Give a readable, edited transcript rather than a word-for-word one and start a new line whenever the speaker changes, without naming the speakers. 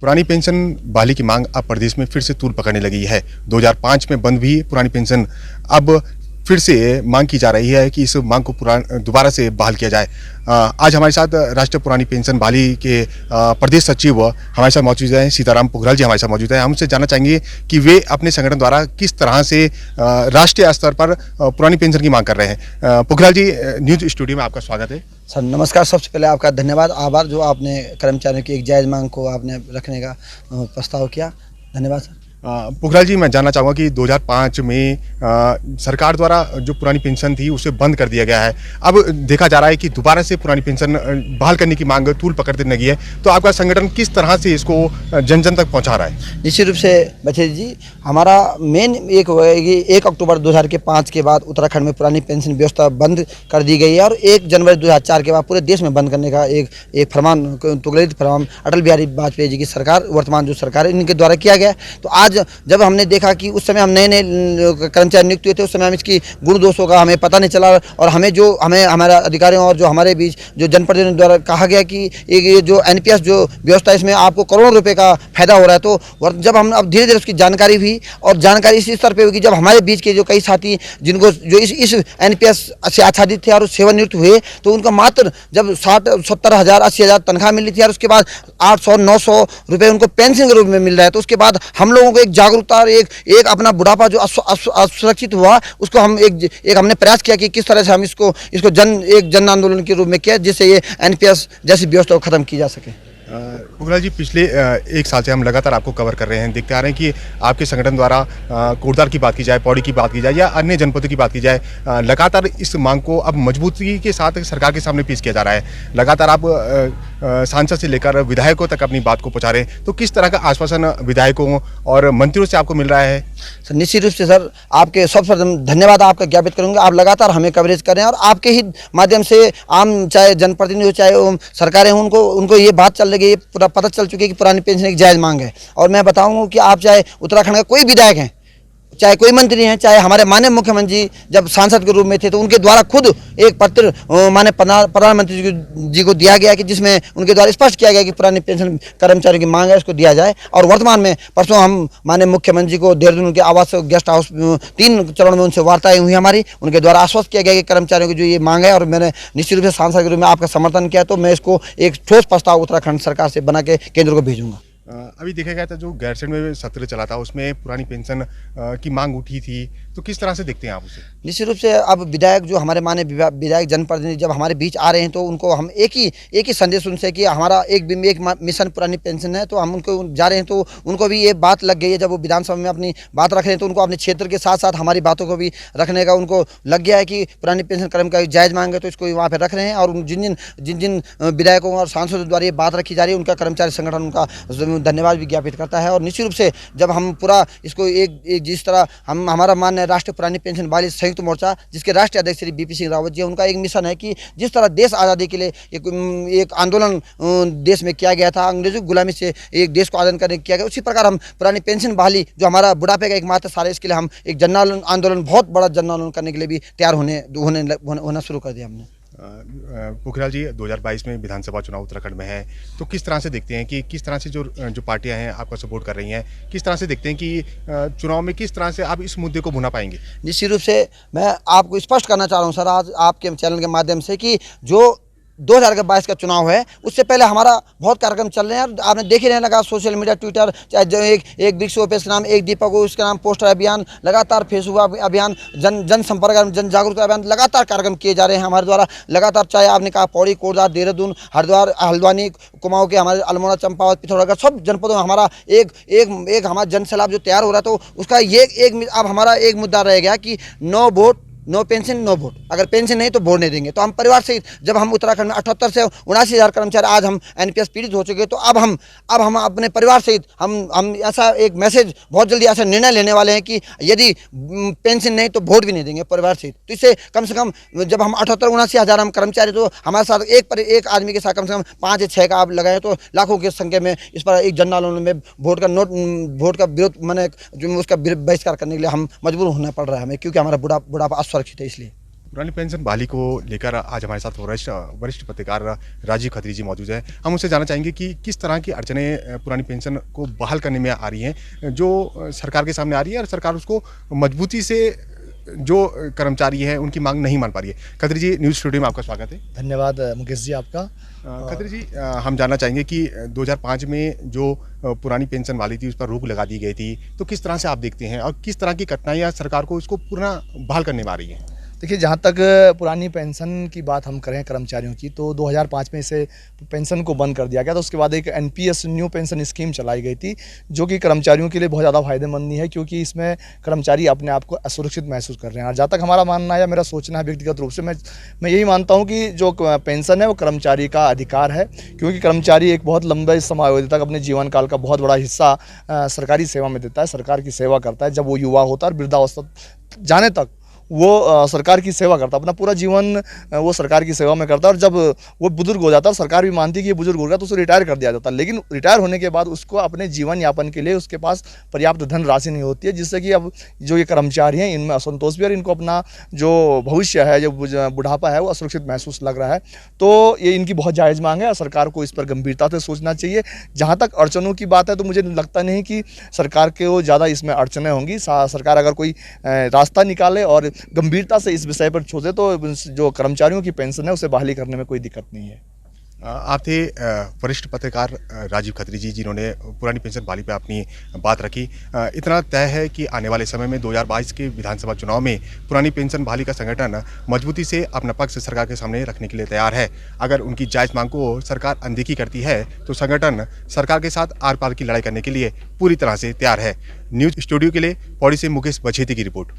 पुरानी पेंशन बहाली की मांग अब प्रदेश में फिर से तूल पकड़ने लगी है। 2005 में बंद हुई पुरानी पेंशन अब फिर से मांग की जा रही है कि इस मांग को दोबारा से बहाल किया जाए। आज हमारे साथ राष्ट्रीय पुरानी पेंशन बहाली के प्रदेश सचिव हमारे साथ मौजूद हैं, सीताराम पुखराल जी हमारे साथ मौजूद हैं। हम उनसे जानना चाहेंगे कि वे अपने संगठन द्वारा किस तरह से राष्ट्रीय स्तर पर पुरानी पेंशन की मांग कर रहे हैं। पुखराल जी, न्यूज स्टूडियो में आपका स्वागत है।
सर नमस्कार। सबसे पहले आपका धन्यवाद, आभार जो आपने कर्मचारियों की एक जायज़ मांग को आपने रखने का प्रस्ताव किया। धन्यवाद सर।
पुखराल जी, मैं जानना चाहूँगा कि 2005 में सरकार द्वारा जो पुरानी पेंशन थी उसे बंद कर दिया गया है। अब देखा जा रहा है कि दोबारा से पुरानी पेंशन बहाल करने की मांग तूल पकड़ने लगी है, तो आपका संगठन किस तरह से इसको जन जन तक पहुँचा रहा है?
निश्चित रूप से बचेल जी, हमारा मेन एक होगा कि 1 अक्टूबर 2005 के बाद उत्तराखंड में पुरानी पेंशन व्यवस्था बंद कर दी गई है और 1 जनवरी 2004 के बाद पूरे देश में बंद करने का एक फरमान, तुगलक फरमान अटल बिहारी वाजपेयी जी की सरकार, वर्तमान जो सरकार है, इनके द्वारा किया गया। तो आज जब हमने देखा कि उस समय हम नए कर्मचारी नियुक्त हुए थे, उस समय हम इसकी गुण दोषों का हमें पता नहीं चला और हमें हमारे अधिकारियों और जो हमारे बीच जो जनप्रतिनिधियों द्वारा कहा गया कि ये जो एनपीएस जो व्यवस्था है इसमें आपको करोड़ों रुपए का फायदा हो रहा है। तो जब हम अब धीरे धीरे उसकी जानकारी हुई और जानकारी इस स्तर पे हुई कि जब हमारे बीच के जो कई साथी जिनको जो इस एनपीएस से आच्छादित थे और सेवानिवृत्त हुए, तो उनका मात्र जब 60-70 हज़ार 80 हज़ार तनख्वाह मिली थी और उसके बाद 800-900 रुपये उनको पेंशन के रूप में मिल रहा है। तो उसके बाद हम लोगों को एक जागरूकता और एक अपना बुढ़ापा जो असुरक्षित हुआ, उसको हम एक हमने प्रयास किया कि किस तरह से हम इसको एक जन आंदोलन के रूप में किया जिससे ये एनपीएस जैसी व्यवस्था को खत्म की जा सके।
पुखराल जी, पिछले 1 साल से हम लगातार आपको कवर कर रहे हैं। देखते आ रहे हैं कि आपके संगठन द्वारा कोटद्वार की बात की जाए, पौड़ी की बात की जाए या अन्य जनपदों की बात की जाए, लगातार इस मांग को अब मजबूती के साथ सरकार के सामने पेश किया जा रहा है। लगातार आप सांसद से लेकर विधायकों तक अपनी बात को पहुंचा रहे हैं, तो किस तरह का आश्वासन विधायकों और मंत्रियों से आपको मिल रहा है?
सर निश्चित रूप से सर, आपके सबसे धन्यवाद आपका ज्ञापित करूंगा। आप लगातार हमें कवरेज कर रहे हैं और आपके ही माध्यम से आम चाहे जनप्रतिनिधि हो चाहे सरकारें हों, उनको ये बात चल रही है, ये पूरा पता चल चुकी है कि पुरानी पेंशन एक जायज़ मांग है। और मैं बताऊंगा कि आप चाहे उत्तराखंड का कोई विधायक हैं, चाहे कोई मंत्री हैं, चाहे हमारे माननीय मुख्यमंत्री जी जब सांसद के रूप में थे तो उनके द्वारा खुद एक पत्र माननीय प्रधानमंत्री जी को दिया गया कि जिसमें उनके द्वारा स्पष्ट किया गया कि पुरानी पेंशन कर्मचारियों की मांग है, उसको दिया जाए। और वर्तमान में परसों हम माननीय मुख्यमंत्री जी को देहरादून उनके आवास गेस्ट हाउस 3 चरण में उनसे वार्ताएं हुई हमारी। उनके द्वारा आश्वस्त किया गया कि कर्मचारियों की जो ये मांग है, और मैंने निश्चित रूप से सांसद के रूप में आपका समर्थन किया, तो मैं इसको एक ठोस प्रस्ताव उत्तराखंड सरकार से बना के केंद्र को भेजूंगा।
अभी देखा गया था जो गैरसैंण में सत्र चला था, उसमें पुरानी पेंशन की मांग उठी थी, तो किस तरह से देखते हैं आप उसे?
निश्चित रूप से अब विधायक जो हमारे माननीय विधायक जनप्रतिनिधि जब हमारे बीच आ रहे हैं तो उनको हम एक ही संदेश उनसे कि हमारा एक मिशन पुरानी पेंशन है, तो हम उनको जा रहे हैं तो उनको भी ये बात लग गई है। जब वो विधानसभा में अपनी बात रख रहे हैं तो उनको अपने क्षेत्र के साथ साथ हमारी बातों को भी रखने का उनको लग गया है कि पुरानी पेंशन कर्म का जायज़ मांग है, तो इसको वहाँ पर रख रहे हैं। और जिन विधायकों और सांसदों द्वारा ये बात रखी जा रही है, उनका कर्मचारी संगठन उनका धन्यवाद भी ज्ञापित करता है। और निश्चित रूप से जब हम पूरा इसको एक जिस तरह हमारा मान्य राष्ट्रीय पुरानी पेंशन बहाली संयुक्त मोर्चा, जिसके राष्ट्रीय अध्यक्ष श्री बीपी सिंह रावत जी, उनका एक मिशन है कि जिस तरह देश आज़ादी के लिए एक आंदोलन देश में किया गया था, अंग्रेजों की गुलामी से एक देश को आज़ाद करने किया गया, उसी प्रकार हम पुरानी पेंशन बहाली जो हमारा बुढ़ापे का एकमात्र साल है, इसके लिए हम एक जन आंदोलन, बहुत बड़ा जन आंदोलन करने के लिए भी तैयार होना शुरू कर दिया हमने।
पुखराल जी, 2022 में विधानसभा चुनाव उत्तराखंड में है, तो किस तरह से देखते हैं कि किस तरह से जो पार्टियां हैं आपका सपोर्ट कर रही हैं, किस तरह से देखते हैं कि चुनाव में किस तरह से आप इस मुद्दे को भुना पाएंगे?
निश्चित रूप से मैं आपको स्पष्ट करना चाह रहा हूं सर, आज आपके चैनल के माध्यम से, कि जो 2022 का चुनाव है उससे पहले हमारा बहुत कार्यक्रम चल रहे हैं। आपने देख ही नहीं लगा सोशल मीडिया, ट्विटर, चाहे जो एक वृक्ष ओपेस के नाम, एक दीपक हो उसके नाम पोस्टर अभियान, लगातार फेसबुक अभियान, जन संपर्क, जन जागरूकता अभियान, लगातार कार्यक्रम किए जा रहे हैं हमारे द्वारा लगातार। चाहे आपने कहा पौड़ी, कोटद्वार, देहरादून, हरिद्वार, हल्द्वानी, कुमाऊं के हमारे अल्मोड़ा, चंपावत, पिथौरागढ़, सब जनपदों में हमारा एक हमारा जन सैलाब जो तैयार हो रहा है, तो उसका अब हमारा एक मुद्दा रह गया कि no vote no pension no vote. अगर पेंशन नहीं तो वोट नहीं देंगे। तो हम परिवार से, जब हम उत्तराखंड में 78 से 79 हज़ार कर्मचारी आज हम एनपीएस पीड़ित हो चुके हैं, तो अब हम अपने परिवार सहित हम ऐसा एक मैसेज बहुत जल्दी ऐसा निर्णय लेने वाले हैं कि यदि पेंशन नहीं तो वोट भी नहीं देंगे परिवार सहित। तो इससे कम से कम जब हम 78-79 हज़ार हम कर्मचारी, तो हमारे साथ एक आदमी के साथ कम से कम 5 या 6 का आप लगाएं तो लाखों की संख्या में इस पर एक जन आंदोलन में वोट का विरोध, मैंने जो उसका बहिष्कार करने के लिए हम मजबूर होना पड़ रहा है हमें, क्योंकि हमारा बुढ़ापा सुरक्षित है इसलिए।
पुरानी पेंशन बहाली को लेकर आज हमारे साथ वरिष्ठ वरिष्ठ पत्रकार राजीव खत्री जी मौजूद हैं। हम उनसे जानना चाहेंगे कि किस तरह की अड़चनें पुरानी पेंशन को बहाल करने में आ रही हैं, जो सरकार के सामने आ रही है और सरकार उसको मजबूती से जो कर्मचारी हैं उनकी मांग नहीं मान पा रही है। खत्री जी, न्यूज़ स्टूडियो में आपका स्वागत है।
धन्यवाद मुकेश जी आपका।
खत्री जी, हम जानना चाहेंगे कि 2005 में जो पुरानी पेंशन वाली थी उस पर रोक लगा दी गई थी, तो किस तरह से आप देखते हैं और किस तरह की कठिनाइयाँ सरकार को इसको पुनः बहाल करने में आ रही हैं?
देखिए, जहाँ तक पुरानी पेंशन की बात हम करें कर्मचारियों की, तो 2005 में इसे पेंशन को बंद कर दिया गया था। उसके बाद एक एनपीएस न्यू पेंशन स्कीम चलाई गई थी, जो कि कर्मचारियों के लिए बहुत ज़्यादा फ़ायदेमंद नहीं है, क्योंकि इसमें कर्मचारी अपने आप को असुरक्षित महसूस कर रहे हैं। और जहाँ तक हमारा मानना है या मेरा सोचना है व्यक्तिगत रूप से, मैं यही मानता हूँ कि जो पेंशन है वो कर्मचारी का अधिकार है, क्योंकि कर्मचारी एक बहुत लंबे समायावधि तक अपने जीवन काल का बहुत बड़ा हिस्सा सरकारी सेवा में देता है, सरकार की सेवा करता है। जब वो युवा होता है और वृद्धावस्था जाने तक वो सरकार की सेवा करता है, अपना पूरा जीवन वो सरकार की सेवा में करता है। और जब वो बुजुर्ग हो जाता है और सरकार भी मानती है कि ये बुजुर्ग हो गया, तो उसे रिटायर कर दिया जाता है। लेकिन रिटायर होने के बाद उसको अपने जीवन यापन के लिए उसके पास पर्याप्त धनराशि नहीं होती है, जिससे कि अब जो ये कर्मचारी हैं इनमें असंतोष भी और इनको अपना जो भविष्य है, जो बुढ़ापा है, वो असुरक्षित महसूस लग रहा है। तो ये इनकी बहुत जायज़ मांग है और सरकार को इस पर गंभीरता से सोचना चाहिए। जहाँ तक अड़चनों की बात है, तो मुझे लगता नहीं कि सरकार को ज़्यादा इसमें अड़चनें होंगी। सरकार अगर कोई रास्ता निकाले और गंभीरता से इस विषय पर सोचे, तो जो कर्मचारियों की पेंशन है उसे बहाली करने में कोई दिक्कत नहीं है।
आप थे वरिष्ठ पत्रकार राजीव खत्री जी, जिन्होंने पुरानी पेंशन बहाली पे अपनी बात रखी। इतना तय है कि आने वाले समय में 2022 के विधानसभा चुनाव में पुरानी पेंशन बहाली का संगठन मजबूती से अपना पक्ष सरकार के सामने रखने के लिए तैयार है। अगर उनकी जायज़ मांग को सरकार अनदेखी करती है तो संगठन सरकार के साथ आर पार की लड़ाई करने के लिए पूरी तरह से तैयार है। न्यूज़ स्टूडियो के लिए पौड़ी से मुकेश बछेती की रिपोर्ट।